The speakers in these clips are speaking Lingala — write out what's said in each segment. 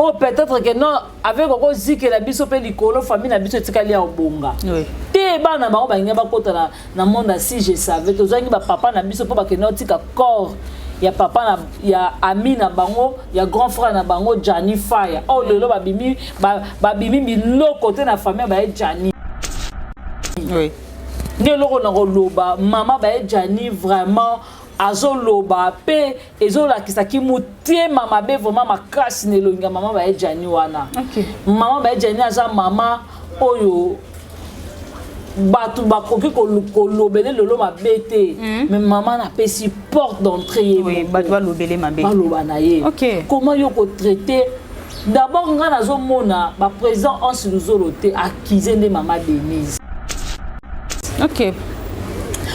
Oh, peut-être que non, avec encore dit que la biso pe likolo famille na biso etikali ya obonga. Oui. Te bana ba ba ngeba kota na monde si je savais to zangi ba papa na biso po ba ke notika corps ya papa na ya ami na bango ya grand frère na bango Jani Fire. Oh lelo ba bimi bilo côté na famille ba Jani. Oui. Ne loko na loba maman ba Jani vraiment azoloba pe ezola kisaki mutie mama be vraiment makasi nelonga mama ba Jani wana. OK. Mama ba Jani aza mama oyo batu bakoki kolobele lolo mabete mais maman na pesi porte d'entrée. Oui, batu ba lobele mabete. Ba loba na ye. OK. Comment yo ko traiter d'abord nga nazo mona ba président en siluzoloté accusé de maman Denise. OK.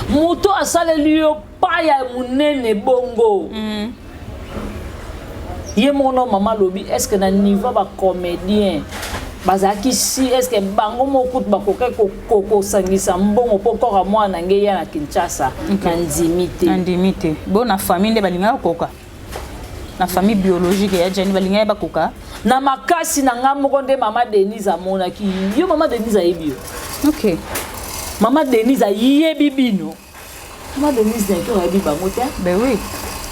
Moto asaleli yo pa ya munene bongo. Ye mono mama lobi est-ce que na niveau ba comédien bazaki si est-ce que bango mokut bakoke koko sangisa mbongo poko mwana ngeya na Kinshasa na ndimité. Ndimité. Bon na famille nde balinga koka. Na famille biologique ya Jani balinga ba koka. Na makasi na ngamoko nde mama Denise amona ki yo mama Denise ayebi yo. OK. Mama Denise ayebi bino. Mama Denise na ko ayebi bango te. Ben oui.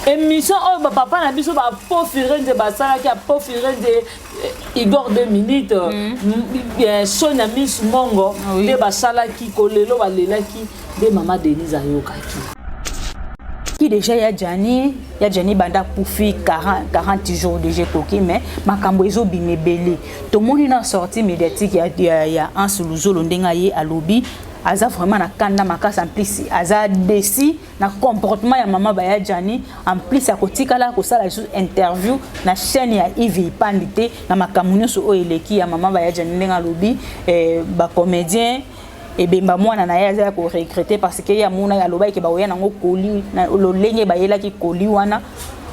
Émission oh papa na biso ba pofiré de basala ki a pofiré de Igor 2 minutes Sonia Miss Mongo de basala ki kolelo balela ki de mama Denise ayokaki qui déjà ya Jani banda pour fi 40 jours déjà koki mais makambo ezo bimebele to moni na sortie médiatique ya en Suluzolo ndenga ye alobi aza vraiment na kanda makasa en plus aza déci na comportement ya mama ba ya Jani en plus ya kotikala ko sala interview na chaîne ya Yves Pandité na makamunyo so eleki ya mama ba ya Jani ndenga lobi ba comédien et bemba mwana na ya ko regretter parce que ya mona ya loba ke ba oya nango koli na lolenge ba yela ki koli wana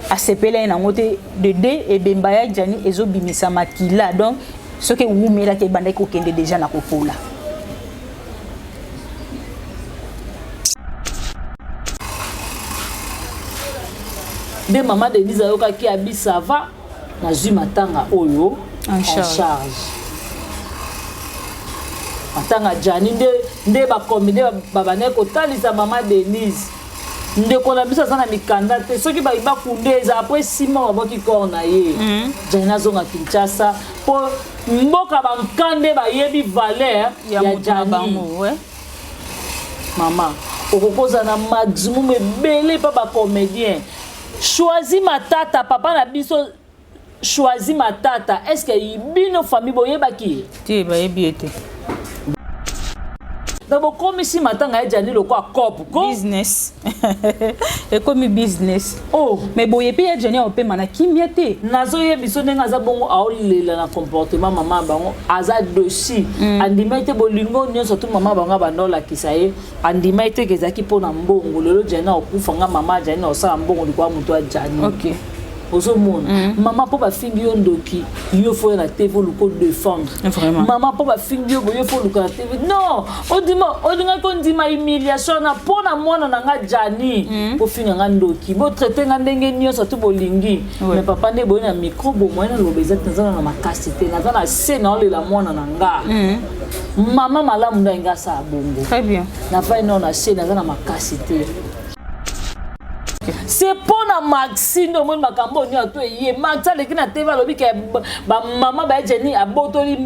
asepela na ngote de deux et bemba ya Jani ezo bimisa makila donc ce que wumela ke banda ko kende déjà na kopola. De maman Denise ayoka ki abi ça va na zui matanga oyo en charge. Matanga Jani nde ba combiner babane ko talisa maman Denise. Nde ko na biso sana mikanda te soki ba iba kundeza après 6 mois ba ki corna ye. Jani azonga Kinshasa po mboka bankande ba yebi valeur ya Jani. Maman okokoza na maximum ebele pa ba comédien. Choisis ma tata, papa na biso choisis ma tata. Est-ce que bino famille boye baki? Ti ba yebiete. D'abord comme si matanga Jani loko a cop business. Et comme business. Oh, mais boye pe Jani o pe mana kimiete. Nazo ye biso ndenga za bongo aolela na comportement maman bango aza dosi. Andimete bolingo nyonso tout maman bango banola kisaye. Andimete kezaki pona mbongo lelo Jani okufa nga mama Jani osala mbongo likwa muto a Jani. OK. Ozo mona maman po ba fingi yo ndoki yo fo na TV luko défendre vraiment maman po ba fingi yo boyo fo luko na TV non odinga ko ndima humiliation na pona mwana na nga Jani po finga nga ndoki bo traiter nga ndenge nyonso to bolingi mais papa ne boyo na micro bo moyena lobeza tenzana na makasité na zana se na olela mwana na nga maman malamu nda sa bongo très bien na fa ino na se na zana makasité. C'est pour na Maxine au monde makambo ni ato ye Maxa le kina TV lobi ke ba maman ba Jani abotoli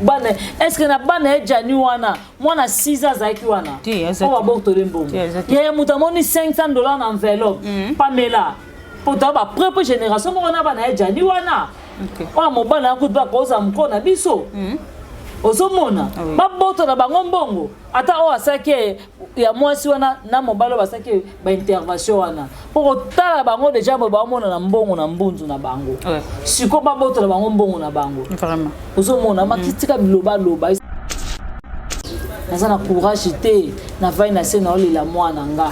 bana est-ce que na bana Jani wana mwana 6 ans zaki wana on va botoli mbongo ya mutamoni $500 en enveloppe Pamela pour ta ba propre génération mo na bana Jani wana o mo bana ko ba koza mkona biso ozomona baboto na bango mbongo ata o asake ya mwasi wana na mobalo basake ba intervention wana pour tala bango déjà mo baomona na mbongo na mbunzu na bango siko baboto na bango mbongo na bango vraiment ozomona makitika biloba loba nazana courage te na vai na se na olela mwana nga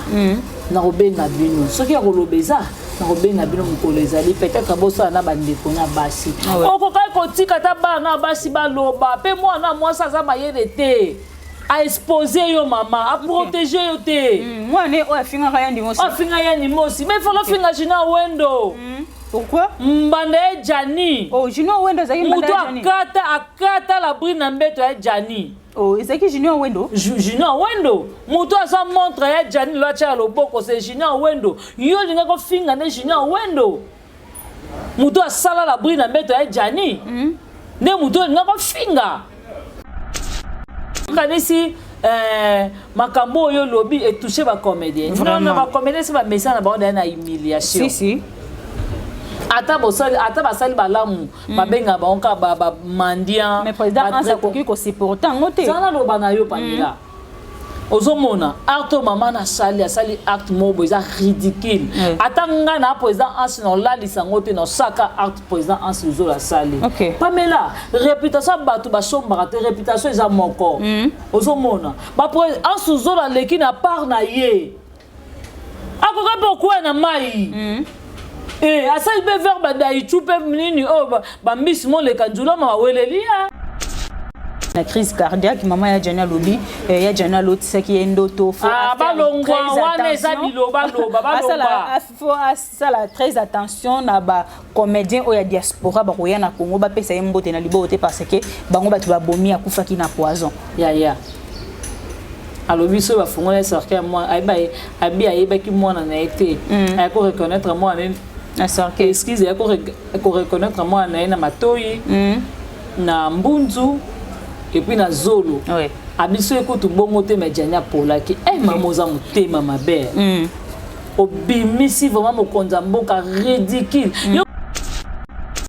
na robenga bino soki ya kolobeza na robenga bino mukolo ezali peut-être bosa na bandeko na basi okokai kotika ta bana basi baloba pe mwana mwasa za mayele te a exposer yo mama a protéger yo te mwana o afinga ya ndimosi mais faut la finga jina wendo Pourquoi? Mbanda ya Jani. Oh, Junior Wendo zaki mbanda ya Jani. Mutu akata la brine na mbeto ya Jani. Oh, zaki Junior Wendo. Junior Wendo. Mutu asa montre ya Jani lo acha loboko c'est Junior Wendo. Yo linga ko finga ne Junior Wendo. Mutu asala la brine na mbeto ya Jani. Ne mutu linga ko finga. Kanisi makambo yo lobby et toucher ba comédien. Non, ba comédien c'est ba message na ba na humiliation. Si. Ata basali balamu babenga banka ba mandian. Mais président ansa koki ko supporter ngote. Zana lo bana yo panila. Ozomona acte maman na sali acte mobo eza ridicule. Ata nga na président ansi no lali sangote no saka acte président ansi zo la sali. Pamela réputation batu ba somba te réputation eza moko. Ozomona ba président ansi zo la leki na part na ye. Akoka pourquoi na mai. Asali be verba da ichupe nini ba miss mo le kanjula ma welelia. La crise cardiaque, maman ya Jana Lobi, ya Jana l'autre c'est qui est ndoto. Faut très attention na ba comédien o ya diaspora ba ko ya na Congo ba pesa mbote na libote parce que bango ba tu ba bomi akufa ki na poison. Ya. Alors biso ba fongola sortir moi ayeba ki moi na été. Ay ko reconnaître moi na sortir. Excuse ay ko reconnaître moi na matoyi. Na mbunzu. Et puis na zolo. Oui. Abiso ekoto bongo te medjania polaki. Mamoza mutema mabe. Obimisi vraiment mokonza mboka ridicule.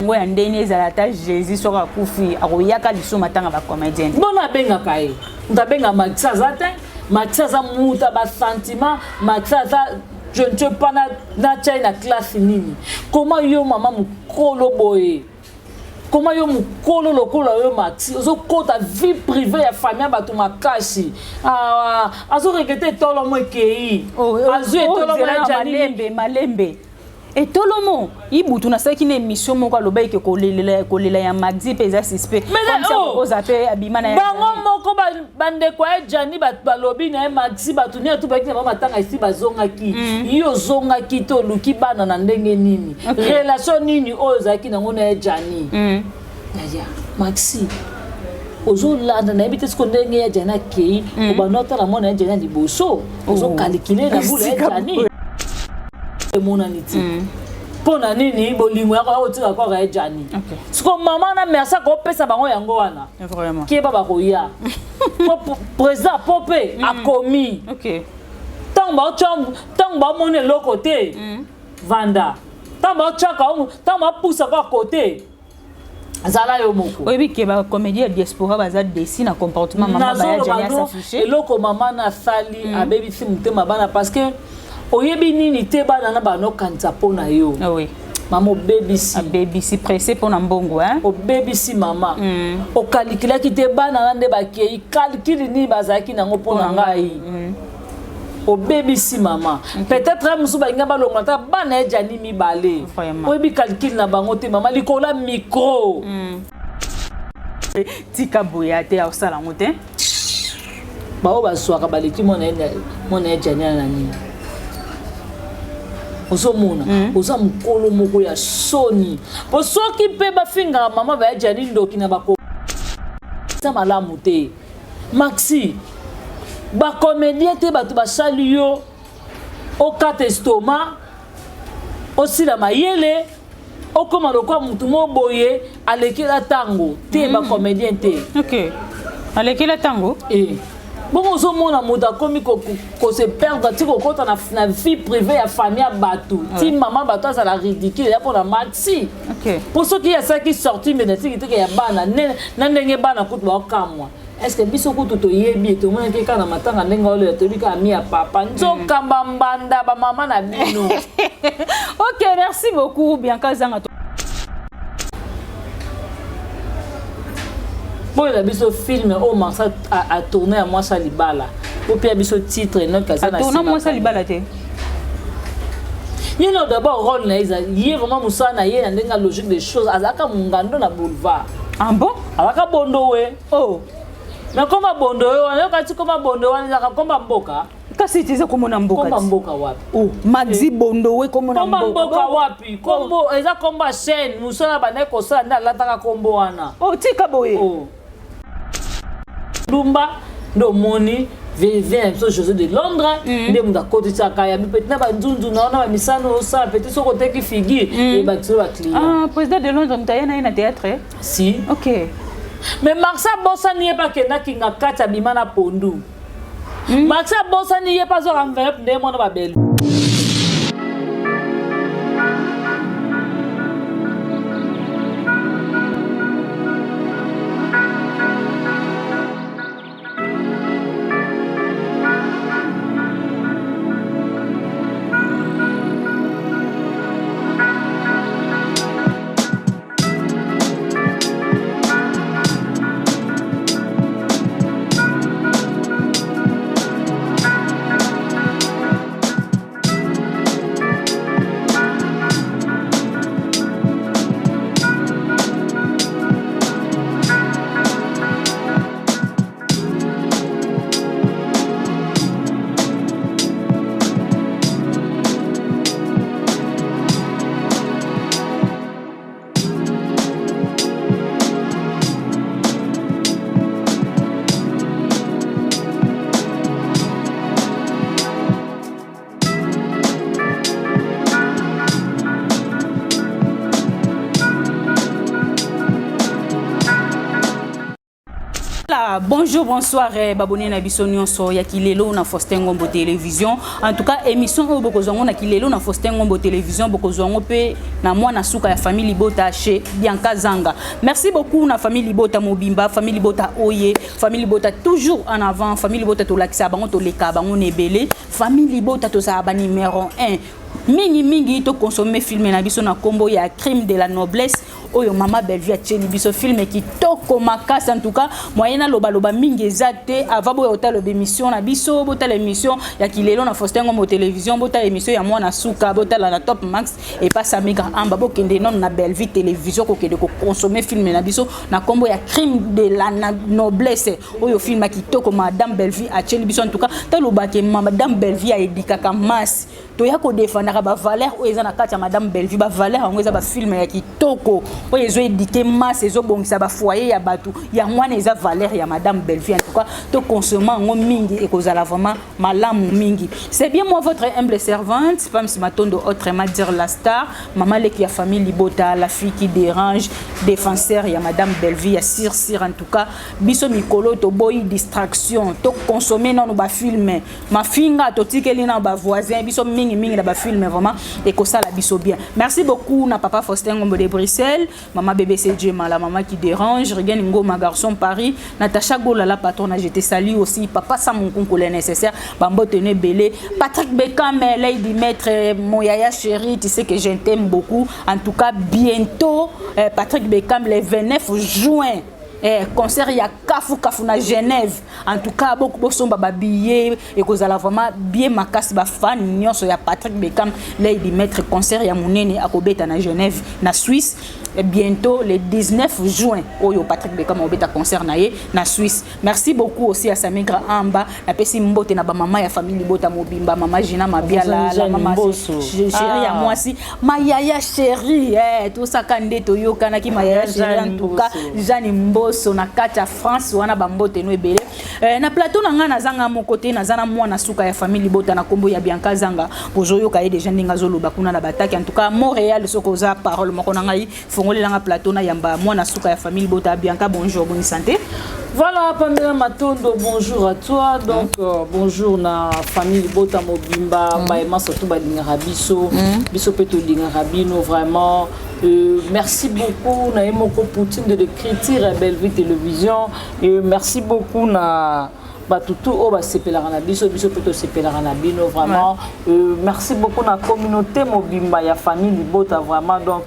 Ngo ya ndeni ezalata Jésus soka kufi akoyaka liso matanga ba comédien. Bona benga kai. Ndabenga Maxaza te. Maxaza muta ba sentiment, Maxaza je ne sais pas na China classe nini. Comment yo mama mukolo boye? Comment yo mukolo lokolo yo Maxi ozo kota vie privée ya famille batu makashi azo regretter tolo mo kei azo tolo mo malembe et tolomo ibutu na saki na émission moko aloba ke kolela ya Maxi peza suspect comme ça ko zape abima na bango moko bande kwa Jani balobi na Maxi batu ni atu bakina mama tanga isi bazonga ki yo zonga ki to luki bana na ndenge nini relation nini oyo zaki na ngona Jani ya Maxi ozo landa na ebite siko ndenge ya Jani kei obanota na mona Jani liboso ozo calculer na boule ya Jani mona niti pona nini bolingo yako otika kwa ya Jani siko mama na merci ko pesa bango yango wana vraiment ki baba ko ya président Popé a commis tant ba mone le côté vanda tant ba chaka tant ba poussa kwa côté zala yo moko oyebi ke ba comédien diaspora baza desi na comportement mama ba ya Jani s'afficher eloko mama na sali abebi si mutema bana parce que oyebi nini te bana na bano kanza pona yo. Oui. Maman baby si pressé pour mbongo hein. O baby si mama. O calcula ki te bana nde ba kei calcul ni bazaki nango pona ngai. O baby si mama. Peut-être musu ba ngaba longata bana e Jani mi balé. Oyebi calcul na bango te mama likola micro. Tika boya te au sala ngote. Ba o ba swaka baleki mona e Jani na nini. Ozomona oza mukolo moko ya soni po soki pe bafinga mama ba Jani ndoki na bako sa malamu te Maxi ba comédien te batu ba sali yo o kate stoma o sila mayele o koma lokwa mutu mo boye alekela tango te ba comédien te alekela tango bon ozomona moto akomi ko se perdre ti ko kota na vie privée ya famille batu ti maman batu azala ridicule ya pona Maxi pour ceux qui ya ça qui sorti médiatique te ya bana na ndenge bana kutu ba kamwa est-ce que biso kutu to yebi to mona ke kana matanga ndenge ole to bika ami ya papa nzoka mbanda ba mama na bino. OK, merci beaucoup Bianca Zanga. Bon, il a vu ce film, oh, Marsa a tourné à moi Salibala. Pour puis il a vu ce titre, notre caserne. A tourné à moi Salibala, tu il y a d'abord rôle, il y a vraiment Moussa Naye, il y a la logique des choses. Azaka Mungando na boulevard. Ah bon? Azaka Bondo, oh. Mais comment Bondo, on a dit comment Bondo, on a dit comment Boka. kasi eza kombo na mboka kombo mboka wapi oh Maxi Bondo we kombo na mboka wapi kombo eza kombo chaîne musala bana ko sala nda lataka kombo wana oh tika boye oh Lumba ndo moni vient José de Londres nde munda koti tsaka ya peut na ba nzunzu na ona ba misano ça peut so côté qui figure et ba tsolo ba client ah président de Londres mtayena ina théâtre si OK mais Maxa Bossa n'y est pas kenda kinga kata bimana pondu Maxa Bossa n'y est pas zo enveloppe nde mona ba belle Bonjour, bonsoir, babonné na biso nyonso ya kilelo na Faustin Ngombo télévision. En tout cas, émission o bokozongo na kilelo na Faustin Ngombo télévision bokozongo pe na mwana suka ya famille Libota chez Bianca Zanga. Merci beaucoup na famille Libota Mobimba, famille Libota Oye, famille Libota toujours en avant, famille Libota to lakisa bango to leka bango nebele, famille Libota to sa ba numéro 1. Mingi to consommer film na biso na combo ya crime de la noblesse oyo mama Bellevue a tcheli biso film qui toko makasi en tout cas moyena loba mingi exacte avant boya hôtel émission na biso bota l'émission ya kilelo na Faustin Ngombo télévision bota émission ya mwana suka bota la top max et pas sa migra amba bokende non na Bellevue télévision ko kende ko consommer film na biso na combo ya crime de la noblesse oyo film qui toko madame Bellevue a tcheli biso en tout cas taloba ke madame Bellevue a edikaka mas to ya ko défendre ba valeur o eza na kati ya madame Bellevue ba valeur ngo eza ba film ya kitoko o ezo édité masse ezo bongisa ba foyer ya batu ya mwana eza valeur ya madame Bellevue en tout cas to consommer ngo mingi et kozala vraiment malamu mingi. C'est bien moi votre humble servante Pam Matondo autrement dire la star maman leki ya famille Libota la fille qui dérange défenseur ya madame Bellevue ya sir en tout cas biso mikolo to boy distraction to consommer non ba film ma finga to tikeli na ba voisin biso mingi na ba film vraiment et que ça la biso bien. Merci beaucoup na papa Faustin Ngombo de Bruxelles, maman BBC Djema la maman qui dérange, Regan Ngoma garçon Paris, Natacha Gola la patronne, je te salue aussi papa Samon Konko le nécessaire, Bambo Tene Belé, Patrick Beckham Lady Maître mon yaya chéri, tu sais que je t'aime beaucoup. En tout cas bientôt Patrick Beckham le 29 juin concert ya kafu na Genève. En tout cas beaucoup somba ba billet et kozala vraiment bien makasi ba fan nyonso ya Patrick Beckham Lady Maître concert ya munene akobeta na Genève na Suisse et bientôt le 19 juin oyo Patrick Beckham obeta concert na ye na Suisse. Merci beaucoup aussi à Samigra Amba na pesi mbote na ba mama ya famille Libota Mobimba mama Gina Mabiala la mama chérie ya moi si ma yaya chérie tout ça kande to yokana ki ma yaya chérie en tout cas Jeanne Mboso na kati France wana bambote no ebele na plateau na nga nazanga mon côté nazana mwana suka ya famille Libota na kombo ya Bianca Zanga bozoyo ka déjà ndinga zoloba kuna na bataki en tout cas Montréal sokoza parole moko na ngai fongoli na plateau na yamba mwana suka ya famille Libota Bianca bonjour bonne santé. Voilà, Pamela Matondo, bonjour à toi. Donc, bonjour na famille Libota Mobimba, Baema surtout Badinga Biso, Biso Peto Dinga Rabino, vraiment. Merci beaucoup, na Emoko Poutine de l'écriture à Bellevue Télévision. Et merci beaucoup na Batutu Oba Sepelarana Biso, Biso Peto Sepelarana Bino, vraiment. Merci beaucoup na communauté Mobimba, ya famille Libota, vraiment. Donc,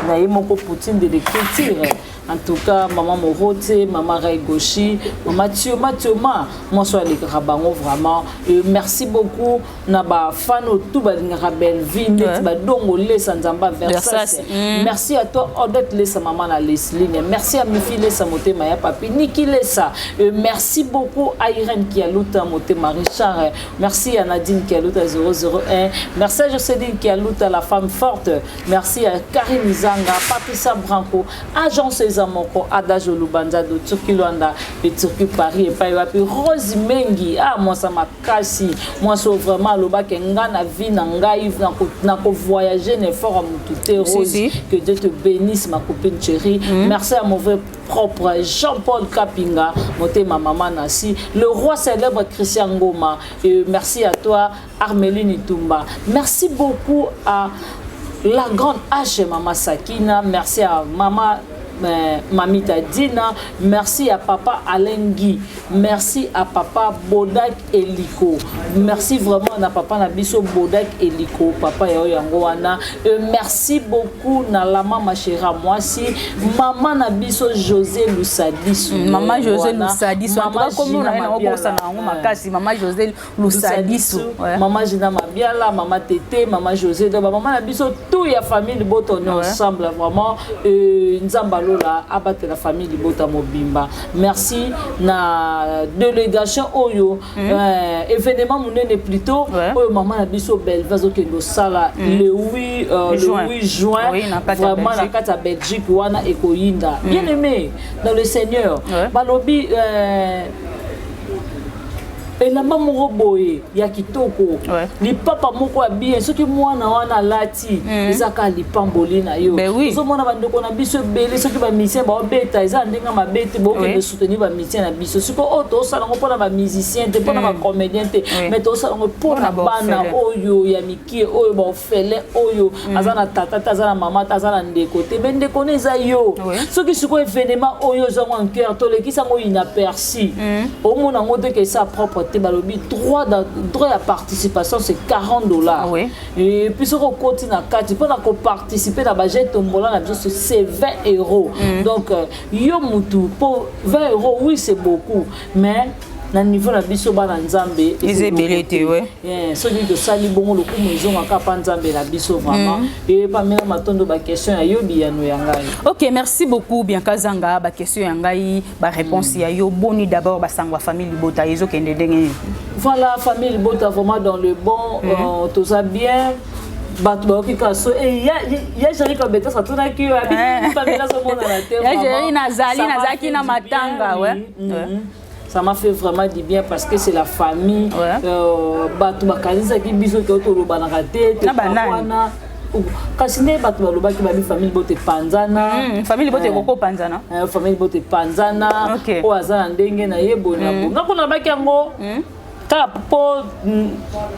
na Emoko Poutine de l'écriture. En tout cas, maman Morote, maman Raigoshi, maman Thioma, moi sois les Karabango vraiment. Merci beaucoup. Naba fan tout ba belle vie, net ba dongo les sanzamba Versace. Merci à toi Odette les maman la Leslie. Merci à mes filles les samoté Maya papi Niki Lesa. Merci beaucoup à Irène qui a looté moté Marie-Charles. Merci à Nadine qui a looté 001. Merci à Jocelyne qui a looté la femme forte. Merci à Karine Zanga, Patricia Branco, Agence Zamoko, Adage Lubanza de Turquie Luanda et Turquie Paris et Païwapi, Rose Mengi. Ah, moi ça m'a cassé. Moi c'est vraiment le bac et ngana vie nangaï n'a qu'au voyager n'est fort à mon Rose. Que Dieu te bénisse ma copine chérie. Merci à mon vrai propre Jean-Paul Kapinga, moté ma maman Nassi, le roi célèbre Christian Ngoma. Et merci à toi Armeline Itumba. Merci beaucoup à la grande H Maman Sakina. Merci à maman Mamita Dina, merci à papa Alain Guy, merci à papa Bodak Eliko, merci vraiment à papa Nabiso Bodak Eliko, papa Yangoana, merci beaucoup na lama ma chérie moi si maman Nabiso José Lusadiso, maman José Lusadiso, maman comme on a un bossa na makasi, maman José Lusadiso, maman Gina Mabiala, maman Tété, maman José, maman Nabiso tout ya famille boto on ensemble vraiment nzamba la abattre la famille de Bota Mobimba. Merci na délégation Oyo événement monene plutôt Oyo maman na biso belle vazo que nos sala le 8 juin vraiment la carte à Belgique wana ekoyinda bien aimé dans le Seigneur balobi et la maman roboye ya kitoko li papa moko bien ce que moi na wana lati ezaka li pamboli na yo so mona bandeko na biso belé ce que ba musicien ba beta eza ndenga mabete bo ke soutenir ba musicien na biso siko auto sala ngo na ba musicien te pona ba comédien te mais to sala ngo pona bana oyo ya miki oyo ba ofele oyo azana tata azana mama azana ndeko te bende koneza yo ce que siko événement oyo zo en cœur to le ki sango inaperçu au mona ngote que sa propre droit à participation c'est $40 et puis sur continue à 4 pour participer à budget tombola c'est €20 donc yo mutu pour €20 oui c'est beaucoup mais na niveau na biso bana nzambe ezebelete celui de sali bongo le coup maison aka pa nzambe na biso vraiment et pas même matondo ba question ya yobi ya no yangai. OK, merci beaucoup bien kazanga ba question yangai ba réponse ya yo boni d'abord ba sangwa famille Libota yezo kende ndenge. Voilà famille Libota vraiment dans le bon tout ça bien. Batba qui kaso et ya jeri comme beta ça tourna ki abi pas bien ça mona la terre. Ya jeri na zali na zaki na matanga ça m'a fait vraiment du bien parce que c'est la famille batu bakanisa ki biso ke to lobana raté te bana kasine batu baloba ki babi famille bote panzana famille bote koko panzana famille bote panzana o azana ndenge na yebona ngako na baki yango kapo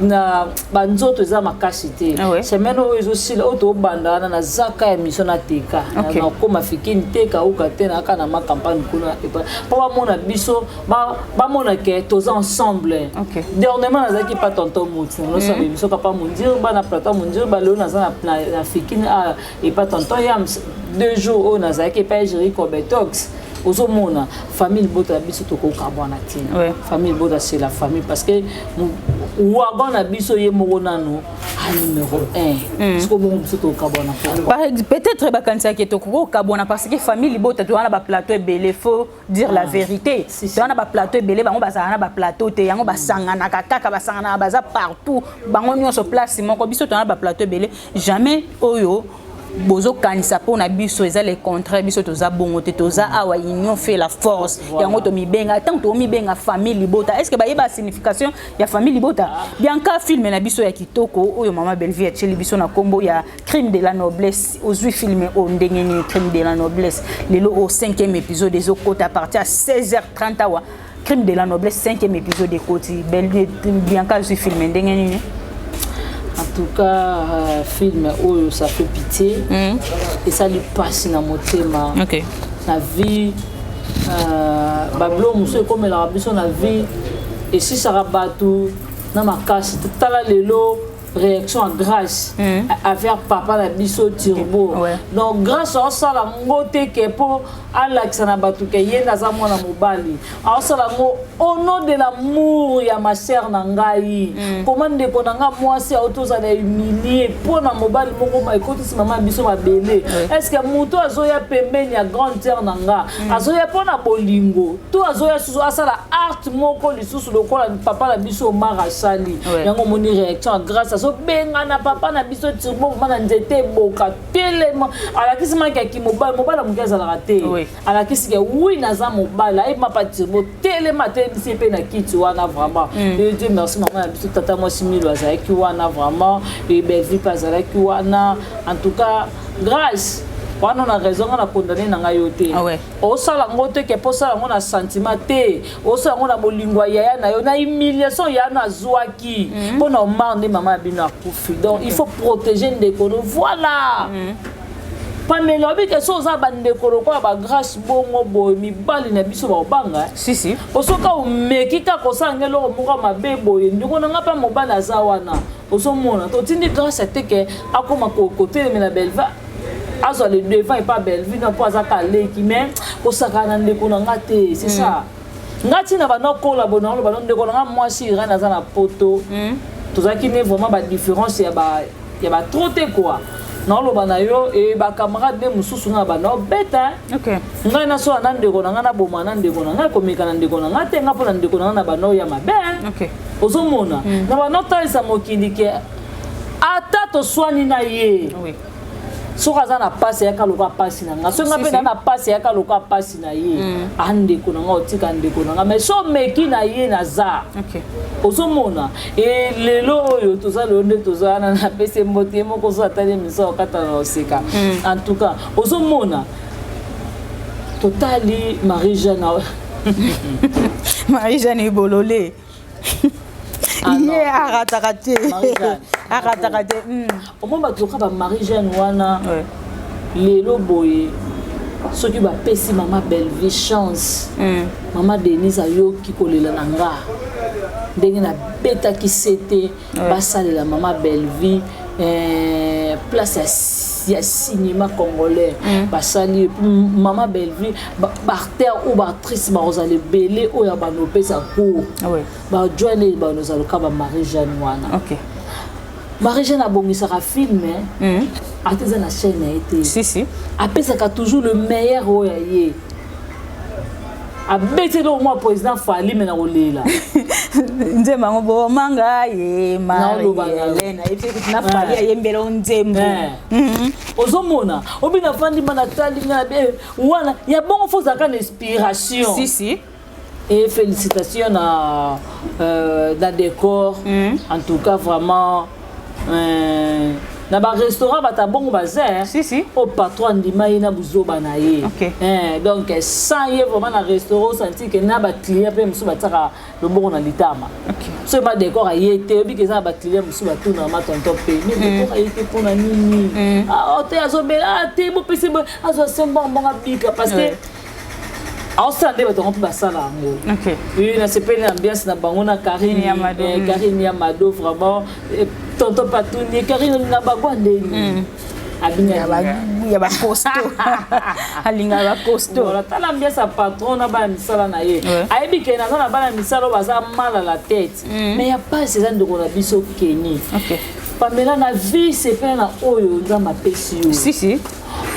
na banzoto za makasi te semaine oyo sila oto banda na zaka ya mission na teka na koma fikini teka uka te na kana ma campagne kuna pa mona biso ba mona ke toza ensemble dernièrement na zaki pa tonton mutu no sabe biso papa mundir ba na plateau mundir ba lo na za na fikini et pas tonton yam 2 jours au na zaki pa gérer Cobetox Ozomona famille Bota biso to ko kabwana tin famille Bota c'est la famille parce que wagon na biso ye moronano numéro 1 ce que bon biso to kabwana peut-être ba kanisa ke to ko kabwana parce que famille Bota to na ba plateau belé faut dire la vérité to na ba plateau belé bango ba na ba plateau te yango ba sangana kaka ba sangana baza partout bango nyonso place moko biso to na ba plateau belé jamais oyo bozo kanisa pona biso eza les contraires biso toza bongo te toza awa union fait la force yango to mibenga tant to mibenga famille Libota est-ce que ba yeba signification ya famille Libota bien ka film na biso ya kitoko oyo mama Belvie ya cheli biso na kombo ya crime de la noblesse ozui filmé o ndenge ni crime de la noblesse lelo au 5e épisode des côtés à partir à 16h30 awa crime de la noblesse 5e épisode des côtés bien ka ozui filmé ndenge ni. En tout cas, film où ça fait pitié et ça lui passe dans mon thème. La vie, Bablo, monsieur, comme la vie, la vie, et si ça rabat tout, dans ma casse, tout à l'heure, réaction à grâce à faire papa la biso turbo donc grâce à ça la ngote que pour Alex na batuke yenda za mwana mobali a ça la au nom de l'amour ya ma sœur na ngai comment ndeko na nga mwasi autoza na humilier pour na mobali moko ma écoute si maman biso ma belé est-ce que muto azoya pembeni ya grande sœur na nga azoya pona bolingo to azoya susu asala art moko lisusu lokola papa la biso mara sali yango moni réaction à grâce so benga na papa na biso turbo mana nzete boka telema alakisi maki ki mobile mukaza la raté alakisi ke oui naza mobile et ma pas turbo telema telebisi pe na kiti wana vraiment et Dieu merci maman na biso tata moi similo azaki wana vraiment et belle vie pas azaki wana en tout cas grâce wana na raison na condamner na nga yote o sala ngote ke po sala ngona sentiment te o sala ngona bolingwa ya na yo na humiliation ya na zwaki pona mande mama bino akufi donc il faut protéger ndeko voilà Pamela bi ke so za bandeko ko ba grâce bongo boy mi bali na biso ba banga si osoka o mekika ko sangelo moko mabe boy ndiko na ngapa mobala za wana osomona to tindi grâce te ke akoma ko côté na belva azo le devant et pas belle vie na poza kale ki mais ko sakana ndeko na ngate c'est ça ngati na bana ko la bona lo bana ndeko na moi si rana za na poto to za ki ne vraiment ba différence ya ba trop te quoi non lo bana yo et ba camarade de mususu na bana beta ngai na so na ndeko na na boma na ndeko na ngai ko meka na ndeko na ngate nga pona ndeko na bana ya mabe ozomona na bana talisa mokindi ke ata to swani na ye so kaza na passe ya kaloka passe na nga so ngape na passe ya kaloka passe na ye ande ko na otika ndeko na mais so meki na ye na za ozomona e lelo oyo toza londe toza na pese mbote moko so atali miso kata na oseka en tout cas ozomona totali Marie-Jeanne Marie-Jeanne bololé Iye aratakate aratakate omomba toka ba Marie-Jeanne wana lelo boye soki ba pesi mama belle vie chance mama Denise ayoki kolela nanga ndenge na beta ki sete basalela mama belle vie place ya cinéma congolais basali mama belle vie barter ou actrice ba rozale belé o ya banopesa ko ba joine ba nozalo ka ba Marie-Jeanne wana Marie-Jeanne abongisaka film ateza na chaîne a été si apesaka toujours le meilleur o ya ye abete do moi président Fali mena olela nzemba ngobo manga ye Marie-Hélène et na Fali ayembelo nzembo ozomona obina fandi bana tali na be wana ya bon faut ça une inspiration si et félicitations à la décor en tout cas vraiment na ba restaurant bata bongo bazé si au patron ndima ina buzoba na ye donc sans y vraiment na restaurant senti que na ba client pe musu bataka le bongo na litama so ba décor a yete obi que ça ba client musu batu na ma tonto pe mais décor a yete pour na nini ah te azobela te bo pese bo azo sembo bonga bika parce que en ça de bato ba sala ngo oui na c'est pas l'ambiance na bango na Karine Yamado vraiment tonto patuni Karine na bagwa ndeni abina ya ba costo alinga ba costo voilà ta l'ambiance a patron na ba misala na ye ayebi ke na ba misala baza mal à la tête mais y a pas ces gens de la biso Kenny Pamela na vie c'est fait na oyo nzamba pesi yo si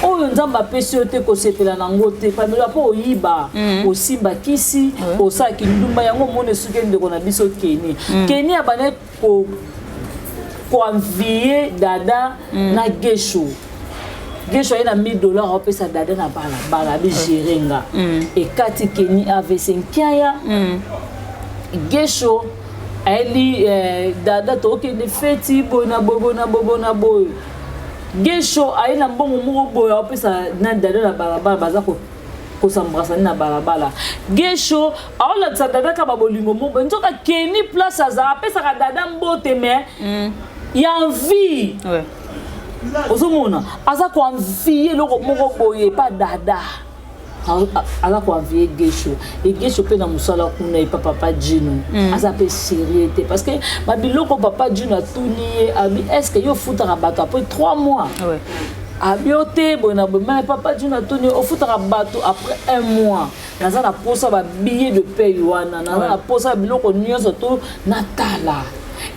oyo nzamba pesi yo te ko sepela nango te Pamela po oyiba osimba kisi osaki ndumba yango mone suke ndeko na biso Kenny Kenny abane ko envier dada na Gesho ina $1000 opesa dada na bala bi gérenga et kati Kenny avait 5 ya Gesho ali dada toke de feti bona boy Gesho aina mbongo moko boya opesa na dada na balabala baza ko sambrasa na balabala Gesho aola dada ka babolingo moko nzoka Kenny place aza apesa ka dada mbote mais ya envie ozomona aza ko envie loko moko boye pa dada ala ko envier Gesho et Gesho pe na musala kuna et papa Gino asa pe sérieux parce que ba biloko papa Gino a tourné abi est-ce que yo futara bato après 3 mois ouais abiote bona mais papa Gino a tourné au futara bato après 1 mois naza na posa ba billet de paye wana naza na posa biloko nyonso to natala.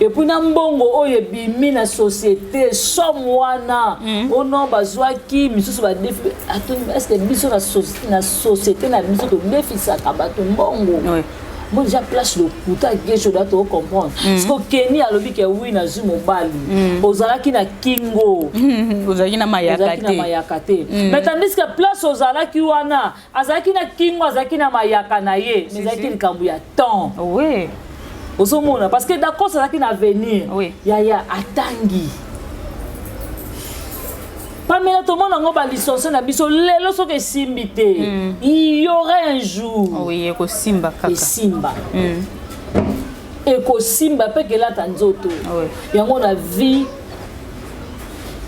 Et puis na mbongo oyo bimi na société somme wana ono bazwa ki misusu ba défi est-ce que biso na société na biso to défi ça kabato mbongo oui. Moi déjà place le kuta Gesho da to comprendre parce que Kenny alobi ke oui na zu mobali ozalaki na kingo ozalaki na mayakate mais tandis que place ozalaki wana azalaki na kingo azalaki na mayaka na ye mais azalaki likambo ya temps oui. Osomona parce que d'accord ça qui na venir oui. ya atangi Pamela tout le monde a ba licence na biso lelo so ke simbité il y aurait un jour oui eko simba kaka simba eko simba pe que la tanzoto oui. Yango na vie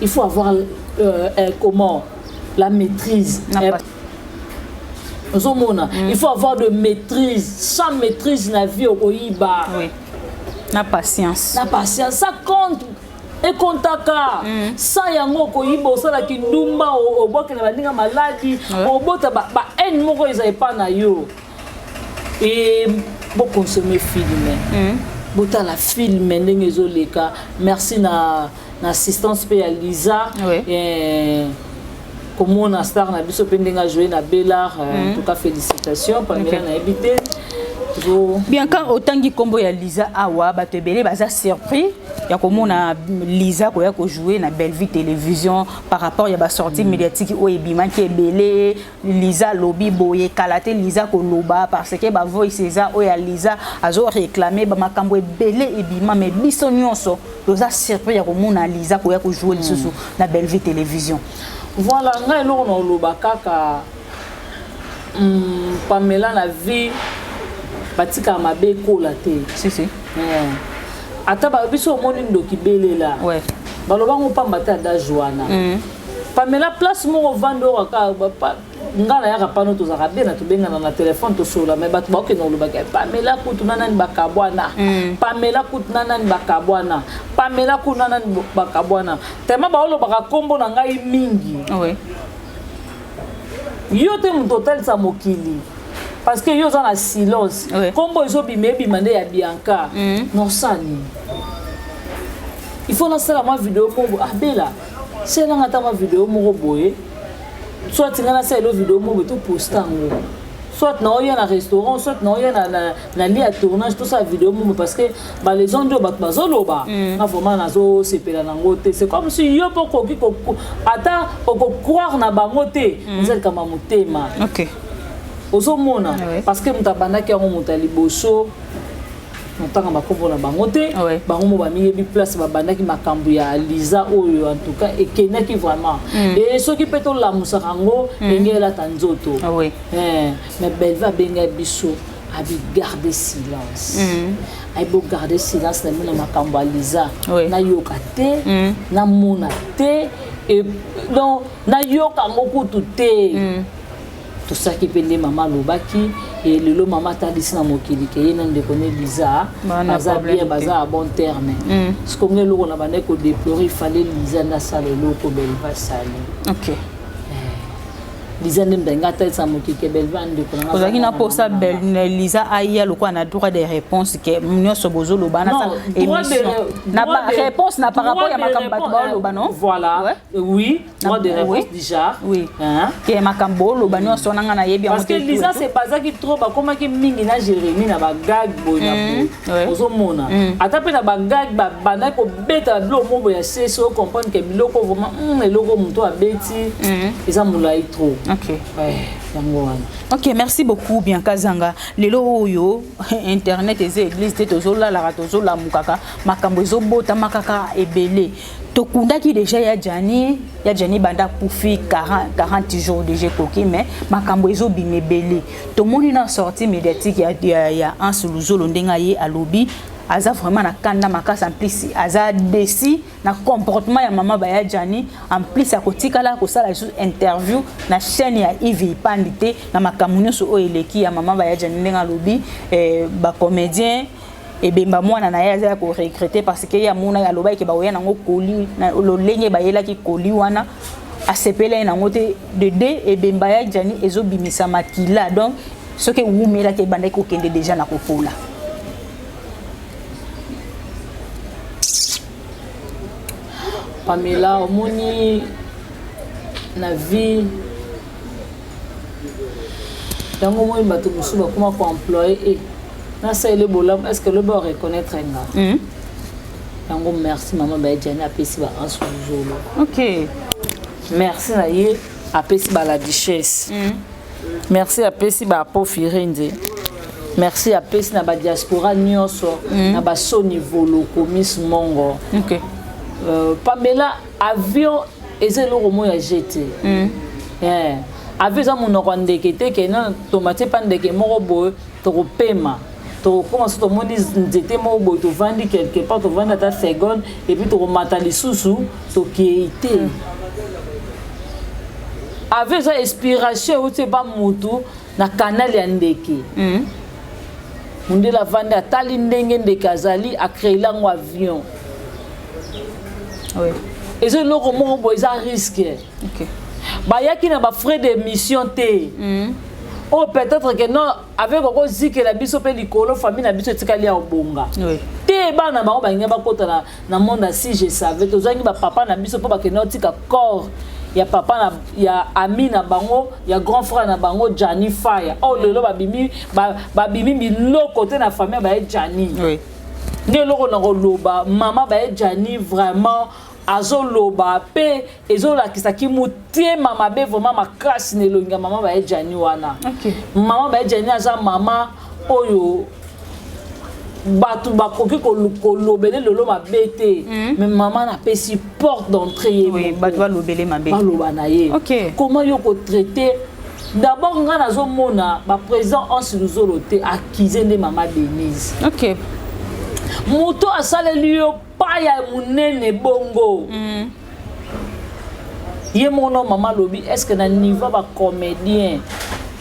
il faut avoir comment la maîtrise il faut avoir de maîtrise. Sans maîtrise, la vie au Oiba. Oui. La patience. La patience, ça compte. Et comptaka. Sans yango Oiba, ça la kindumba au bois que la bandinga maladie. Au bout de ba en moko ils avaient pas na yo. Et beaucoup consommer film. Bota la film n'engezo leka. Merci na assistance pe à Lisa. Et comme on a star na biso pendinga jouer na Bellard en tout cas félicitations Pamela na habité bien quand autant qui combo ya Lisa awa ba te belé baza surpris ya comme on a Lisa ko ya ko jouer na Belle Vie télévision par rapport ya ba sortie médiatique o ebima ki belé Lisa lobby boye kalaté Lisa ko loba parce que ba voice César o ya Lisa azo réclamer ba makambo belé ebima mais biso nyonso doza surpris ya ko mona Lisa ko ya ko jouer lisusu na Belle Vie télévision. Voilà, ngai lo na loba kaka Pamela na vie batika mabe ko la te. Si. Ata ba biso moni ndoki belela. Ouais. Baloba ngo pamba ta da Joana. Pamela place mo vando ka ngana ya kapano to za bena to benga na téléphone to sola mais bat ba ke no loba ka Pamela kutuna nani bakabwana. Pamela kutuna nani bakabwana. Pamela kuna nani bakabwana. Tema ba lo baka kombo na ngai mingi. Oui. Yo te mu total sa mokili. Parce que yo za na silence. Kombo iso bimebi mande ya Bianca. Non sani. Il faut lancer la vidéo pour Bella. C'est là ngata ma vidéo mo boye. Soit tu as une vidéo mo to poster ngo. Soit na oya na restaurant, soit na oya na lit à tournage tout ça vidéo mo parce que ba les gens do bat bazoloba. Na vraiment nazo sepela nango te. C'est comme si yo poko ki ko ata poko croire na bango te. Nzel kama motema. OK. Osomona parce que mutabanda ki ngo mutali boso. Notanga makombo na bangote bango mo ba mi place ba bandaki makambu ya Lisa oyo en tout cas et kenaki vraiment et ceux qui peto la musarango engela tanzoto mais belle va benga biso abi garder silence ay bo garder silence na makambu ya Lisa na yokate na mona te et donc na yoka ngokutu te tout ça qui peut les maman lobaki et le maman t'a dit na mokili ke yena ndekone Lisa baza bien baza à bon terme ce qu'on est lo na bande ko déplorer il fallait Lisa na sale lo ko belle va sale. OK. Lisa ndembenga t'a sa mokili ke belle va ndeko na ozaki na posa belle Lisa aya lo kwa na droit de réponse ke mnyo sobozo lo bana sa émission na ba réponse na par rapport ya makambo ba lo bano voilà oui droit de réponse déjà oui ke makambo lo banyo sonanga na yebi parce que Lisa c'est pas ça qui trop ba comment ki mingi na Jérémie na ba gag boya ozo mona ata pe na ba gag ba bana ko beta blo mo ya seso comprendre que biloko vraiment le logo muto abeti eza mulai trop. OK. OK, merci beaucoup Bianca Zanga. Lelo oyo internet et église te tozola la tozola mukaka makambo ezobota makaka ebele. Tokunda ki déjà ya Jani banda poufi 40 jours déjà koki mais makambo ezobimebele. To moni na sortie médiatique ya Anseluzolo ndenga ye alobi aza vraiment na kanda makasi en plus aza déci na comportement ya maman Baya Jani en plus akotikala kosala sous interview na chaîne ya Yves Pandité na makambo nyonso oyo eleki ya maman Baya Jani ndenga lobi ba comédien et bemba mwana na yaza ko regretter parce que ya mona ya loba ke ba oya nango koli na lolenge ba yela ki koli wana asepela nango te de deux et bemba ya Jani ezo bimisa makila donc ce que wumela ke banda ko kende déjà na kopola. Pamela omoni na vie dango moi bato musuba comment ko employer et na ça le bolam est-ce que le bon reconnaître nga dango merci maman Baya Jani apesi ba en solo. OK. Merci na ye apesi ba la duchesse. Merci apesi ba Pofirinde. Merci apesi na ba diaspora nyonso na ba so niveau loko Miss Mongo. OK. Pamela avion ezelo romo ya jeté avion za monoko ndeke te ke na tomate pa ndeke moko boye to pema to commence to moni nzete moko boye to vandi quelque part to vanda ta seconde et puis to mata lisusu to kiete avion za inspiration ou te ba mutu na canal ya ndeke munde la vanda atali ndenge ndeke azali a créer lango avion. Oui. Et c'est là que ils ont risqué. OK. Bah y a qui n'a pas frais de mission T. Oh peut-être que non avec encore dit que la biso pe likolo famille na biso tikali ya obonga. Oui. Té ba na ba nga ba kota na monde si je savais que zangi ba papa na biso po ba ke notika corps ya papa na ya ami na bango ya grand frère na bango Jani Fire. Oh lelo ba bimi biloko te na famille ba Jani. Oui. Nde loko na loba maman Baya Jani vraiment azo loba pe ezo la kisaki mutie mama be vraiment makasi ne longa maman Baya Jani wana. OK. Maman Baya Jani aza mama oyo batu bakoki ko lobele lolo mabete mais maman na pesi porte d'entrée. Oui, batu ba lobele mabe. Ba loba na ye. OK. Comment yo ko traiter d'abord nga nazo mona ba président Ansiluzolo te accusé de maman Denise. OK. Moto asaleli yo pa ya munene bongo. Ye mono maman lobi est-ce que na niveau ba comédien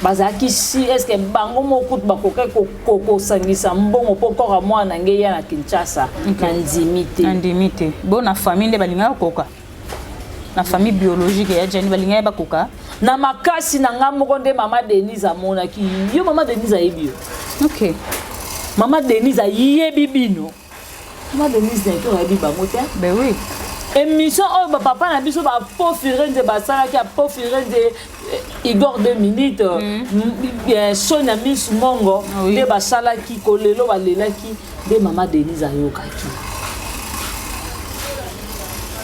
bazaki si est-ce que bango moko ba ko sangisa mbongo poko ka mwana nge ya na Kinshasa na ndimité. Ndimité. Bon na famille de balinga koka. Na famille biologique ya Jani balinga ba koka. Na makasi na nga moko nde maman Denise amona ki yo maman Denise ayebio. OK. Maman Denise ayebi bino. Maman Denise n'est que ayebi bango te. Ben oui. Émission oh ba papa na biso ba Pofirinde ba sala ki a Pofirinde Igor 2 minutes Sonia Miss Mongo de ba sala ki kolelo ba lelaki de maman Denise ayokaki.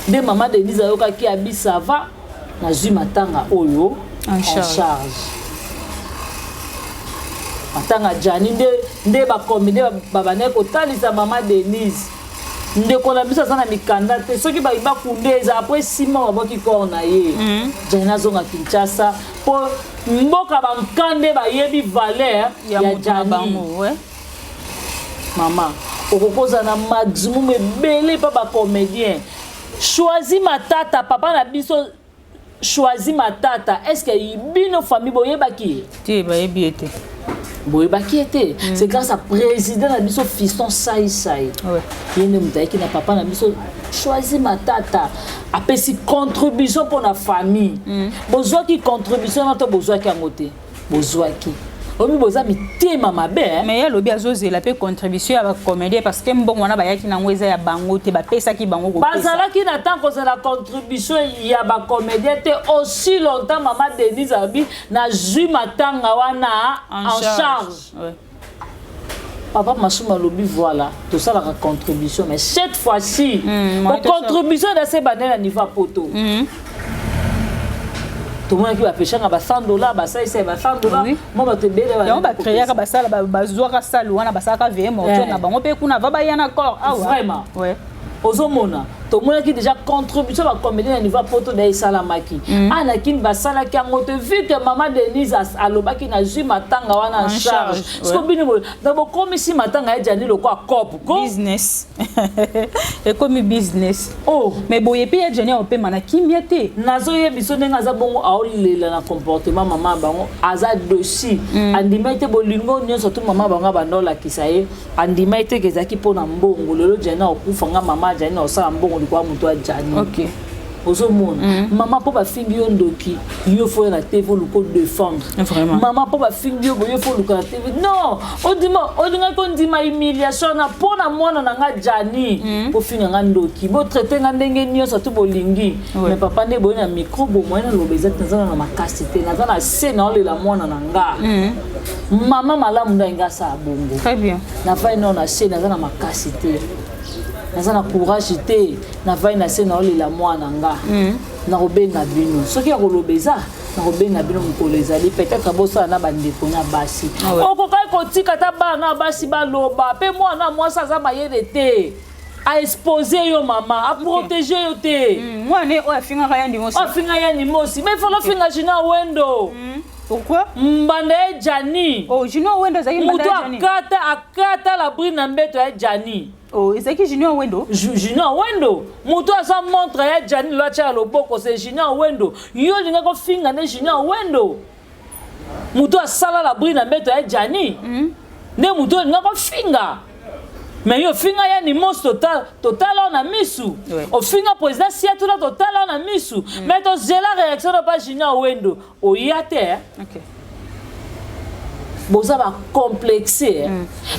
De maman Denise ayokaki abisa va na zui matanga oyo en charge. Matanga Jani nde ba comédie ba bane ko talisa maman Denise. Nde ko na bisa sana mikanda te soki ba kundeza après 6 mois baboki ko na ye. Jani azonga Kinshasa po mboka bankande ba yebi valeur ya Jani. Maman, okokoza na maximum ebele pa ba comédien. Choisis Matata papa na biso choisis Matata. Est-ce que bino famille boyeba ki? Ti ba yebi ete. Boyeba ki ete. C'est grâce à président na biso fiston Sai. Ouais. Yene mutaiki na papa na biso choisis Matata. Apesi contribution pour la famille. Bozwa ki contribution na to bozwa ki angote. Bozwa ki. Omi boza mitema mabe mais ya lobi azozela pe contribution ya ba comédien parce que mbongo wana bayaki nango eza ya bango te ba pesa ki bango ko pesa bazalaki na tant que la contribution ya ba comédien te aussi longtemps maman Denise abi na jui matanga wana en charge. Ouais. Papa Masuma lobi voilà tout ça la contribution mais cette fois-ci contribution de ces bandes à niveau poto. Tout le monde qui va pêcher à $100, bah ça c'est $100. Moi bah te béle. On va créer à basala, bazoura salouana, basaka VM, on a bango pe kuna va bailler un accord. Ah vraiment. Ouais. Ozomona, tomonaki déjà contribution ba comédien à niveau poto da isalamaki ana kin ba sala ki ango te vu que maman Denise alobaki na zui matanga wana en charge ce que bini d'abord comme si matanga e jani loko a cop business et comme business oh mais boye pe e jani o pe mana kimiate nazo ye biso ndenga za bongo aolela na comportement maman bango aza dossier andimete bolingo nyonso tout maman bango bandola kisaye andimete kezaki pona mbongo lelo jana okufanga maman jani osala mbongo likwa muto a jani OK ozo mona maman po ba fingi yo ndoki yo fo na TV luko défendre maman po ba fingi yo boyo fo luko na TV non odinga ko ndima humiliation na pona mwana na nga jani po finga nga ndoki bo traiter nga ndenge nyonso to bolingi mais papa ne boyo na micro bo moyena lobeza tenzana na makasite na za na scène olela mwana na nga maman malamu nda sa bongo très bien na fa ino na scène na za na makasite naza na courage te na vai na se na olela mwana nga na robenga bino soki ya kolobeza na robenga bino mokolo ezali peut-être bosala na bandeko na basi okokai kotika ta bana na basi baloba mpe mwana mwasi aza mayele te a exposer yo mama a protéger yo te mwana oyo afingaka ya ndimosi afinga ya ndimosi mais folo finga jina wendo pourquoi mbanda e jani oh jino wendo zaki mbanda ya jani akata la brine na mbeto ya jani oh ezaki junior wendo junior wendo muto asa montre ya jani lo acha loboko c'est junior wendo yo linga ko finga ne junior wendo muto asala la brine na mbeto ya jani ne muto linga ko finga mais yo finga ya ni mos total on a misu o finga président siatu la total on a misu mais to zela réaction de pas junior wendo o yate OK boza ba complexé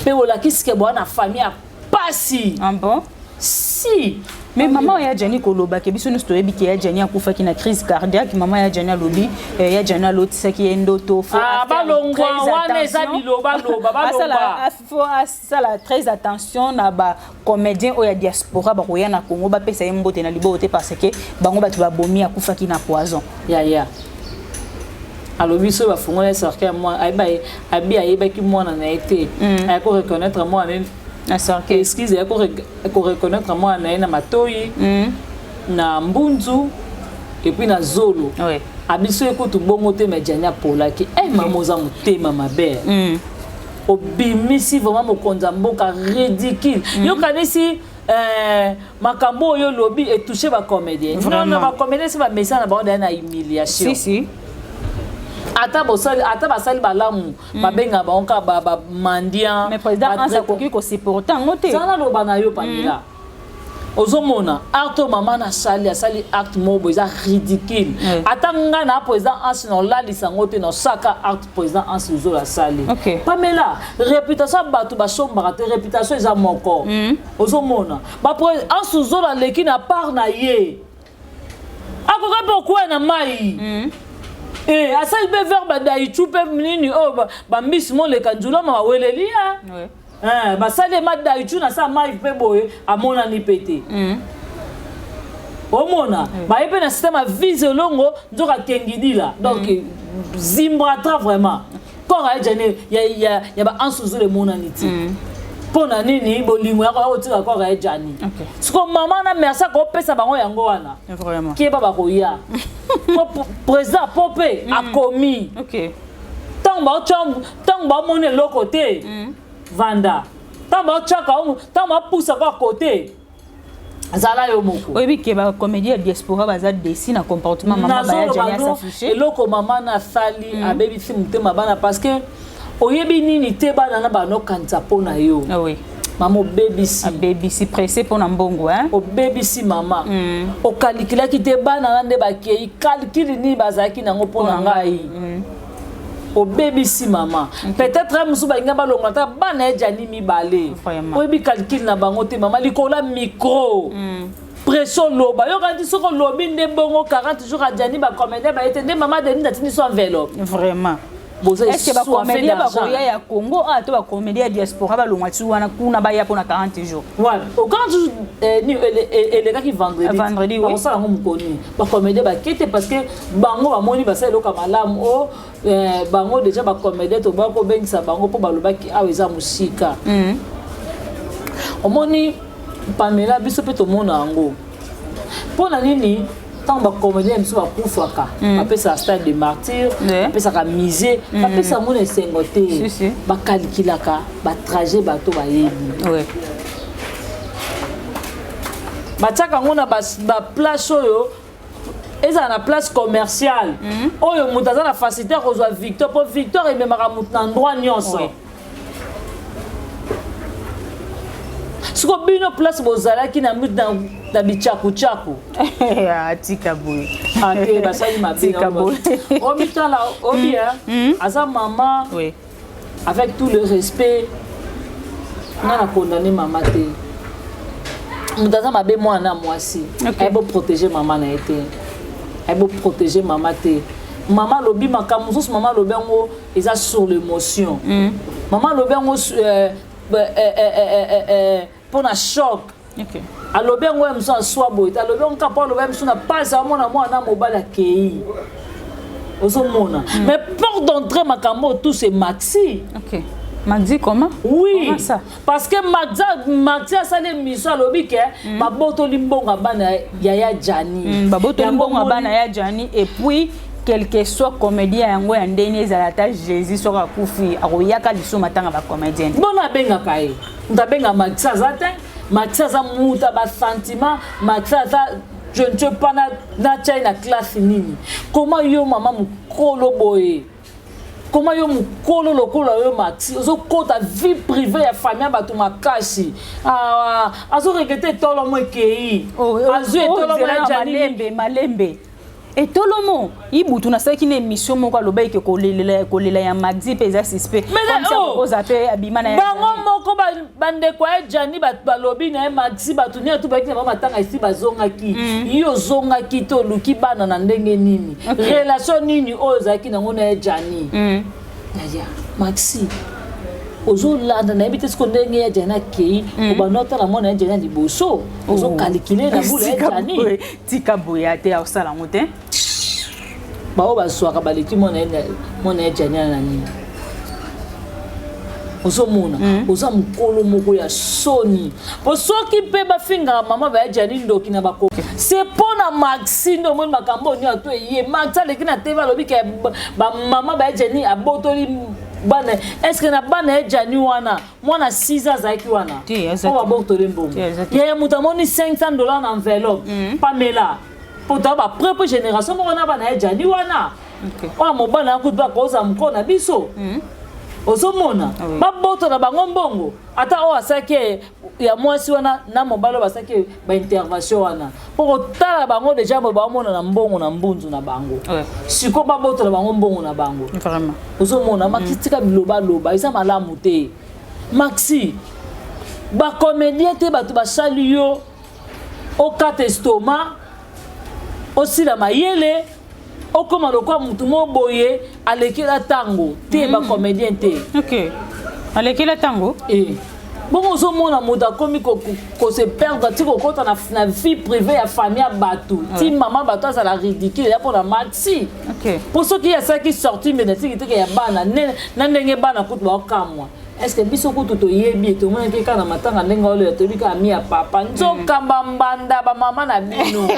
mais wala kiske bwana famille pasi ah bon si mais maman ya Jani koloba ke biso nusto ebi ke ya Jani akufa ki na crise cardiaque maman ya Jani lobi ya Jani lotisa ki endoto fo balongwa wana eza biloba balongwa faut sala très attention na ba comédien o ya diaspora ba koya na Congo ba pesa mbote na libote parce que bango batu ba bomi akufa ki na poison ya alors biso ba fongola sortir moi ayeba ki mwana na été ay ko reconnaître moi na sortir excuse ya ko reconnaître moi na matoyi na mbunzu et puis na zolo ouais abiso ekutu bongo te medjania polaki mamoza mutema mabe obimisi vraiment mokonza mboka ridicule yo kanisi makambo yo lobby et toucher ba comédien non ba comédien c'est ba message na ba na humiliation si ata basali balamu babenga banka ba mandian mais président ansa koki ko supporter ngote sana loba na yo pamela ozomona acte maman na asali acte mobo eza ridicule ata nga na président ansi na olalisa ngote na saka acte président ansi ozola sali pamela réputation bato basombaka te réputation eza moko ozomona ansi ozola leki na part na ye akoka mpe okuya na mai asali be verbe daichu pe nini bambisi moleka nzula ma weleli ya basali ma daichu na sa mai pe boye amonani pete omona ba pe na système vise longo nzoka kengidila donc zimbratra vraiment corps a jane ya ba ansuzule monani ti pona nini bolingo yako otika corps a jani siko mama na merci ko pesa bango yango wana vraiment ki ba koya président popé a commis tant ba mone le côté vanda tant ba chaka tant ba poussa kwa côté zala yo moko oyebi ke ba comédien diaspora baza desi na comportement maman ba ya jani s'afficher eloko maman na sali abebi si mutema bana parce que oyebi nini te bana na bano kanza pona yo oui maman baby si pressé pour mbongo hein o baby si maman o calcula ki te bana nde ba kei calcule ni bazaki nango pona ngai o baby si maman peut-être musu ba ngaba longa ta bana ejani mi balé o bi calcule na bango te maman likola micro pression loba yo quand soko lobi nde bongo 40 jours ajani ba comédien ba etende maman de ndatini so enveloppe vraiment est-ce que ba comédien ba koya ya Congo to ba comédien diaspora ba longwa tsu wana kuna ba ya pona 40 jours ouais au 40 jours ni les gars qui vendredi on ça ngom koni ba comédien ba kete parce que bango ba moni ba selo kamalamu bango déjà ba comédien to ba ko bengisa bango po ba lobaki aweza musika omoni Pamela biso pe to mona ngo Pour la nini, tant que comédien me soit koufaka, après ça stade de martyr, après ça ka misé, après ça mon esengoté, ba calculaka, ba trajet bateau ba yebi. Ouais. Ba tsaka ngona ba place oyo eza na place commerciale. Oyo mutaza na facilité ko zo Victor, pour Victor et même ka mutna endroit nyonso. Siko bino place bozala ki na mut na bichaku chaku. Tika boy. Ate basali mabika boy. Obi tala obi asa maman. Oui. Avec tout le respect, on a condamné maman té. Mutaza mabe moi na moi si. Elle veut protéger maman na été. Elle veut protéger maman té. Maman lobi makamusus maman lobengo eza sur l'émotion. Maman lobengo pour un choc. OK. Alors bien ouais me sens soit beau. Alors bien on capable le même sur na pas ça moi na mobile akei. Ozomona. Mais porte d'entrée makambo tout c'est Maxi. OK. Maxi comment? Oui. Comment ça? Parce que Maxi a ça les missions lobi que ba boto limbonga bana Yaya Jani. Ba boto limbonga bana Yaya Jani et puis quel que soit comédien yango ya ndeni ezalata Jésus soka kufi akoyaka liso matanga ba comédien. Bona benga kai. Ndabenga Maxi azate. Maxi aza muta ba sentiment, Maxi aza je ne sais pas na China classe nini. Comment yo maman mukolo boye? Comment yo mukolo lokolo yo Maxi? Ozo kota vie privée ya famille ba to makashi. Ah, azo regretter tolo mo kei. Azo tolo mo Jani malembe. Et tout le monde, il bouge na ça qui n'est émission mon quoi le bail que coller ya Maxi pesa suspect. Comme ça aux appels abimana. Bango moko bande kwa Jani ba lobi na Maxi ba tunia tu ba ki mama tanga ici ba zonga ki. Yo zonga ki to luki bana na ndenge nini. Relation nini ozaki na ngona Jani. Naya Maxi. Ozo landa na ebite sko ndenge ya Jani ki ko nota na mona Jani liboso. Ozo calculer na boule ya Jani. Tika boya te au sala ngote. Ba o ba swaka baleki mona Jani na nini. Ozomona oza mukolo moko ya soni po soki pe ba finga mama ba Jani ndoki na bako c'est pour na Maxi ndo mon makambo ni ato ye Maxi aleki na teva lobi ke ba mama ba Jani abotoli bana est-ce que na bana Jani wana mwana 6 ans zaki wana on va botoli mbongo ya mutamoni $500 na enveloppe Pamela pour ta ba propre génération mo na bana Jani wana o mo bana ku ba koza mkona biso Ozomona baboto na bango mbongo ata o asake ya mwasi wana na mobalo basake ba intervention wana pour tala bango déjà ba mona na mbongo na mbunzu na bango siko baboto na bango mbongo na bango vraiment ozomona makitika biloba loba isa malamu te Maxi ba comédien te batu ba sali yo au kat estomac aussi la mayele okoma lokwa mutu mo boye alekela tango te ba comédien te. OK. Alekela tango? Bon ozo mona muta komi ko se perdre ti ko kota na vie privée ya famille batu. Ti maman batu ça la ridicule ya pour la Maxi. OK. Pour ceux qui a ça qui sorti médiatique te ya bana na ndenge bana kutu ba kamwa. Est-ce que biso kutu to yebi to mona ke kana matanga ndenge ole to bika ami ya papa. Nzokamba mbanda ba mama na bino.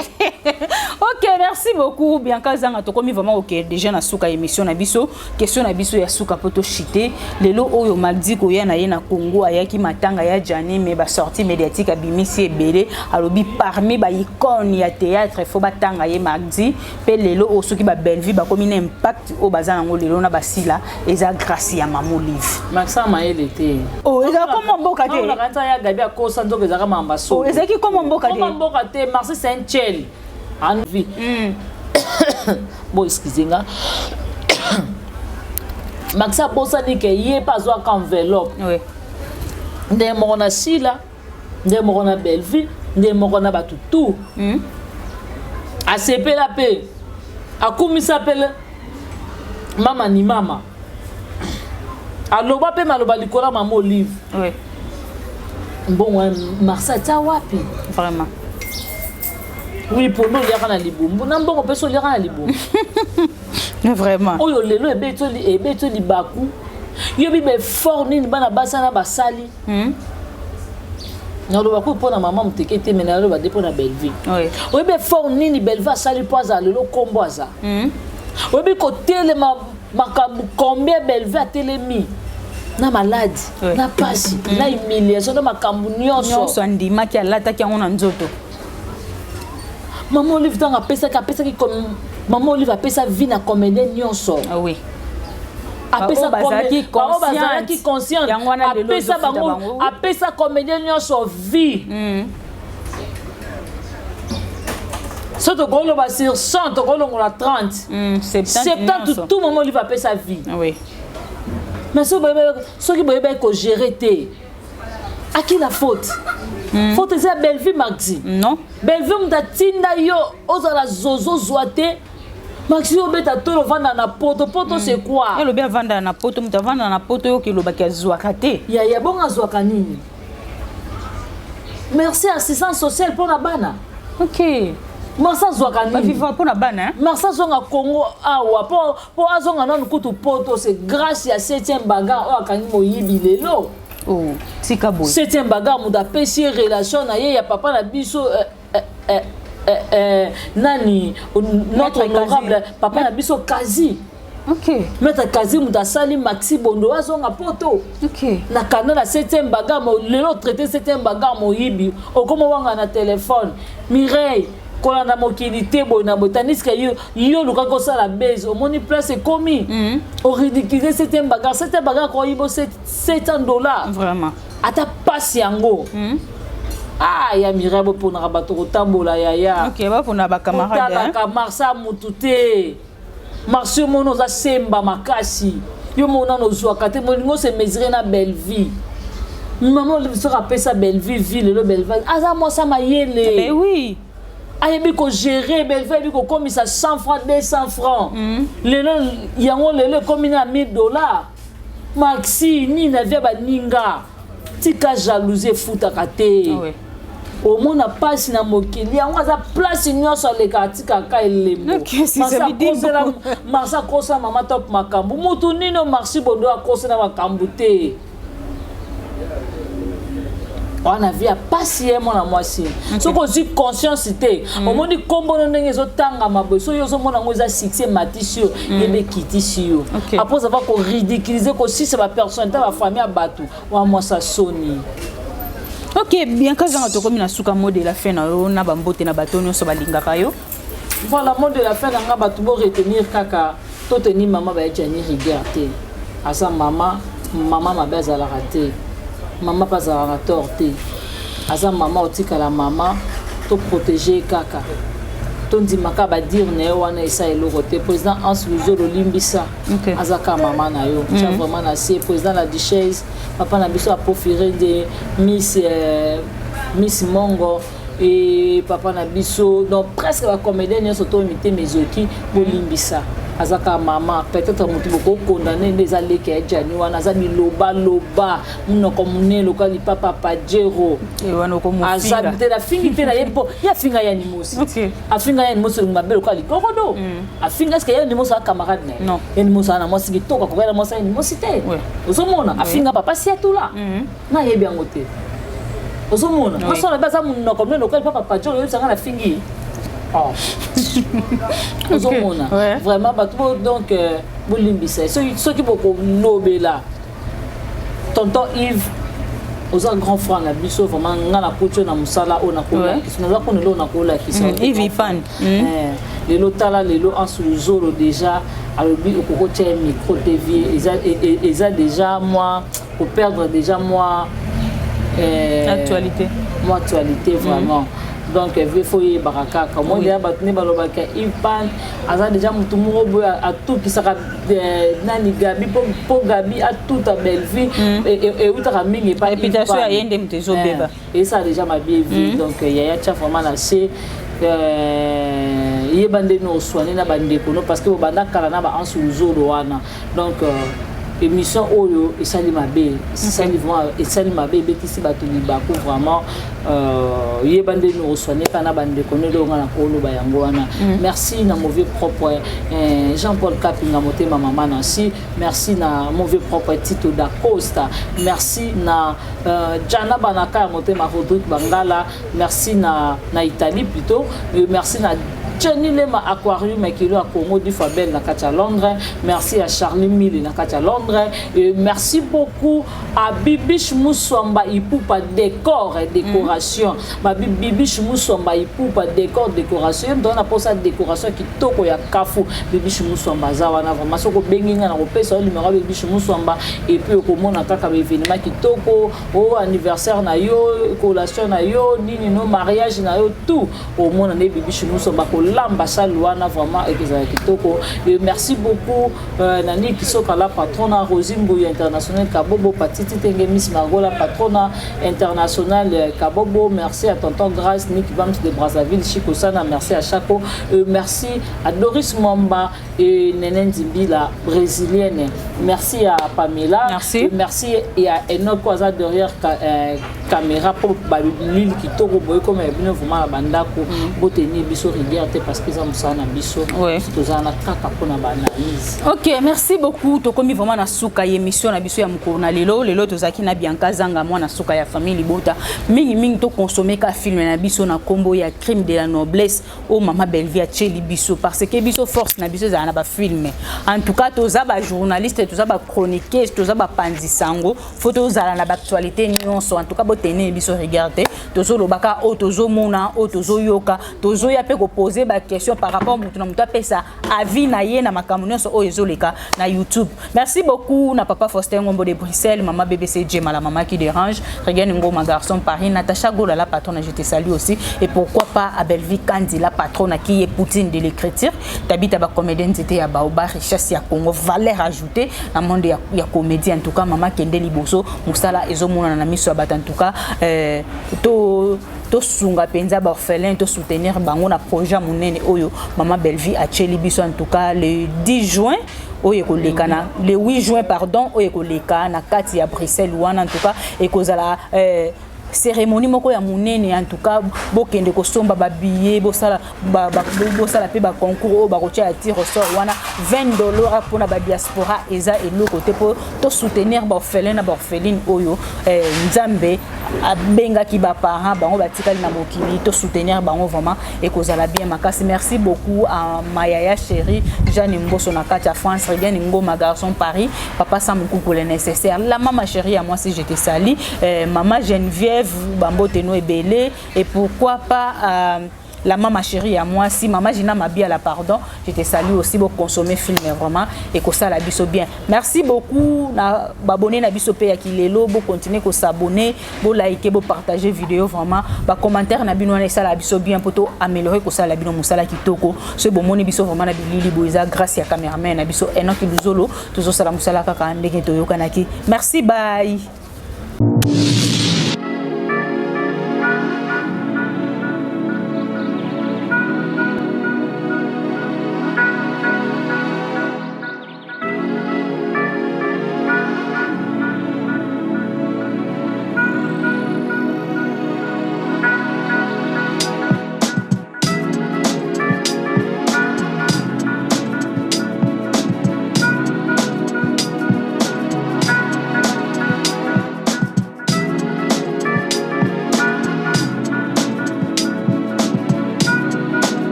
OK, merci beaucoup. Bianca Zanga to komi vraiment OK déjà na suka émission na biso, question na biso ya suka poto chité. Lelo oyo Magdi ko ya na ye na Congo ayaki matanga ya Jani mais ba sortie médiatique abimisi ebele alobi parmi ba icône ya théâtre faut batanga ye Magdi pe lelo o soki ba Belleville ba komi na impact o bazana ngo lelo na basila eza grâce ya Maman Olive. Maxama était. Oh, eza comment mboka te? On a quand ya gabi a kosa nzoka ezaka mamba so. Oh, eza ki comment mboka te? Comment mboka te Marseille Saint-Chel. En vie. Bon, excusez-moi. Maxa bosa ni ke yé pas zo ka enveloppe. Oui. Ndé mona sila, ndé mona Belleville, ndé mona batutu. A CP la pe. A komi s'appelle Mama ni mama. Aloba pe maloba likola Maman Olive. Oui. Bon, Marseille ta wapi? Vraiment. Oui, pour nous, il y a un libum. Nous avons besoin de un libum. Vraiment. Oh, le lo ebeto li baku. Yo bi be fort ni bana basana basali. Non, le coup pour la maman muteke te mais le ba dépôt na Belleville. Oui. Oui be fort nini Belleville sali poza le combo za. Oui be côté le makabu combien Belleville telemi. Na maladie, na pasi, na humiliation na makambu nyonso. Nyonso ndima ki alata ki ngona nzoto. Maman Olive tanga pesa ki comme maman Olive a pesa vie na comédien nyonso. Ah oui. Apesa qui conscient apesa comédien nyonso vie. So to golo ba sur 100 to golo ngona 30. 70 tout moment Olive a pesa vie. Oui. Mais ceux qui peuvent gérer té. À qui la faute? Faute c'est à Belleville Maxi. Non. Belleville mta tinda yo ozala zozo zoate. Maxi obeta to vanda na poto c'est quoi? Et le bien vanda na poto mta vanda na poto yo ki lo ba ki zoaka te. Ya bonga zoaka nini? Merci assistance sociale pour la bana. OK. Marsa zoaka nini? Ba vivre pour la bana. Marsa zonga Congo awa pour azonga na kutu poto c'est grâce à 7e bagarre o akangi moyibi lelo. Oh, tika boy. 7e bagarre muda pesi relation na ye ya papa na biso nani notre honorable papa na biso Kazi. OK. Maître Kazi muda sali Maxi Bondo azonga poto. OK. Na kana la 7e bagarre lelo traité 7e bagarre moyibi okomo wanga na téléphone Mireille kolanda mokilité bona botanis ka yo luka ko sala base au moni place commis au ridiculiser 7e bagarre ko yibo $700 vraiment ata passe yango ah ya mirabo pona rabato kotambola ya OK ba pona ba camarade hein ka marsa mutute marché mono za semba makasi yo mona no zwa kate moningo se mesurer na Belleville. Maman le sera pesa Belleville ville le Belleville aza mo sa mayele. Mais oui. Ayebi ko gérer Belleville ko comme ça 100 francs 200 francs. Lelo yango lelo comme na $1000. Maxi ni na via ba ninga. Tika jalousie futa kate. Oui. Au monde a pas si na mokili yango za place nyonso le katika ka elembo. OK, si ça veut dire Marsa kosa mama top makambu. Mutu nino Maxi Bondo a kosa na makambu te. On a vu pas si mon amoisi. Ce qu'on dit conscience té. Au moment du combo non ndenge zo tanga maboso yo zo mona ngoza succès matisio yebe kitisio. Après avoir ko ridiculiser ko si c'est ma personne ta famille à batu wa moi ça soni. OK, bien ka zanga to komi na suka mode la fin na yo na bambote na bato nyonso balingaka yo. Voilà mode de la fin na batu bo retenir kaka to tenir maman ba jani regarder. Asa maman ma base à la rater. Maman pas à torté. Asa maman otika la maman to protéger kaka. Ton di makaba dire ne wana esa elorote président Hans Luzolo Limbisa. Azaka maman na yo. Tu vraiment na c'est président la duchesse papa na biso a proféré de Miss Mongo et papa na biso donc presque la comédienne surtout imité mezoki pour Limbisa. Azaka maman peut-être mutu boko condamné les allées que jani wana azami loba muno komune lokali papa pajero e wana ko mufinga azabite la fingi te na yepo ya finga ya nimosi afinga ya nimosi ngabelo lokali kokodo afinga est-ce que ya nimosi a camarade non ya nimosi ana mosi kitoka ko bela mosi ya nimosi te ozomona afinga papa si atula na yebi yango te ozomona moso na baza muno komune lokali papa pajero yo sanga la fingi oh vraiment donc bolimbisa ceux qui beaucoup lobela tonton Yves aux grand frère la biso vraiment ngala kocho na musala ona kola kisina ko nelo na kola kisina Yves Pan les lotala les lo en sous zolo déjà alobi okoko tie micro TV ils déjà moi pour perdre déjà moi actualité vraiment. Donc il faut y baraka comme il y a batni balobaka Ipan aza déjà mutu moko a tout qui sera nani Gabi pour Gabi a tout à Belleville et outra mingi pas réputation à yende mtezo beba et ça déjà ma bien vu donc il y a vraiment là c'est yebande no soigner na bande kono parce que banda kala na ba en sous zolo wana donc émission oyo et sali mabe sali vraiment et sali mabe betisi batuli bako vraiment yebande nous soigner kana bande konelo ngana kolo bayango wana merci na mauvais propre Jean-Paul Kapinga motema mama Nancy merci na mauvais propre Tito da Costa merci na Jana Banaka motema Rodrigue Bangala merci na Italie plutôt merci na Jenny Lema Aquarium qui à Congo du Fabel na Katia Londres. Merci à Charlie Mille na Katia Londres. Et merci beaucoup à Bibish Moussamba Ipoupa décor et décoration. Ma Bibish Moussamba Ipoupa décor décoration. Donc on a pour ça décoration qui toko ya kafu Bibish Moussamba zawana vraiment soko benginga na kopesa numéro Bibish Moussamba et puis au mona kaka événement qui toko au anniversaire na yo collation na yo nini no mariage na yo tout au mona ne Bibish Moussamba l'ambassade Luana vraiment et merci beaucoup Nani Kisoka la patrona Rosimbo international Kabobo Patiti Tenge Miss Margot la patrona internationale Kabobo merci à tonton Grace Nick Bams de Brazzaville Chico Sana merci à Chaco merci à Doris Mwamba et Nenen Zimbi la brésilienne merci à Pamela merci et à Enoch Kwaza derrière caméra pour l'île qui toko boy comme bien vraiment la bandako boteni biso rivière parce que ça me ça na biso tout ça na kaka pour na analyse. OK, merci beaucoup to komi vraiment na suka émission na biso ya mukona lelo tozaki na Bianca Zanga moi na suka ya famille Libota mingi to consommer ka film na biso na combo ya crime de la noblesse au mama Belvia Cheli biso parce que biso force na biso za na ba film en tout cas toza ba journaliste toza ba chroniqueuse toza ba pandisango photo za na ba actualité nyonso en tout cas botene biso regarder tozo lobaka o tozo mona o tozo yoka tozo ya pe ko poser ba question par rapport à mutu pesa avis na ye na makamunyo so ezoleka na YouTube. Merci beaucoup na papa Faustin Ngombo de Bruxelles, maman BBC Djema la maman qui dérange, Regan Ngoma garçon Paris, Natacha Gola la patronne, je te salue aussi et pourquoi pas Abelvi Kandi la patronne qui est Poutine de l'écriture, tabita ba comédienne c'était ya Baoba richesse ya Congo valeur ajoutée na monde ya comédie en tout cas maman Kende Liboso musala ezomona na miso abata en tout cas to sunga penza ba orphelin to soutenir bango na projet monene oyo maman Belvie a Cheli biso en tout cas le 10 juin oyo kolekana le 8 juin pardon oyo koleka na kati ya Bruxelles wana en tout cas et kozala cérémonie moko ya monene en tout cas bokende ko somba ba billet bosala pe ba concours o ba kotia ya tir au sort wana $20 pour na ba diaspora eza eloko te pour to soutenir ba orphelin na ba orpheline oyo nzambe abenga ki ba parents bango batikali na mokili to soutenir bango vraiment et kozala bien makasi. Merci beaucoup à Mayaya chérie Jeanne Mboso na kati ya France Regan Ngoma garçon Paris papa Sam Coucou le nécessaire la maman chérie à moi si je te salue maman Geneviève Bambo Teno Ebele et pourquoi pas la maman chérie à moi si maman Gina Mabia la pardon je te salue aussi pour consommer film vraiment et que ça la biso bien. Merci beaucoup na abonner na biso pe ya kilelo pour continuer ko s'abonner pour liker pour partager vidéo vraiment ba commentaire na bino na ça la biso bien pour to améliorer ko ça la bino musala kitoko ce bon moni biso vraiment na bilili boiza grâce ya cameraman na biso Enoch Luzolo toujours ça la musala kaka ndenge to yokanaki. Merci bye.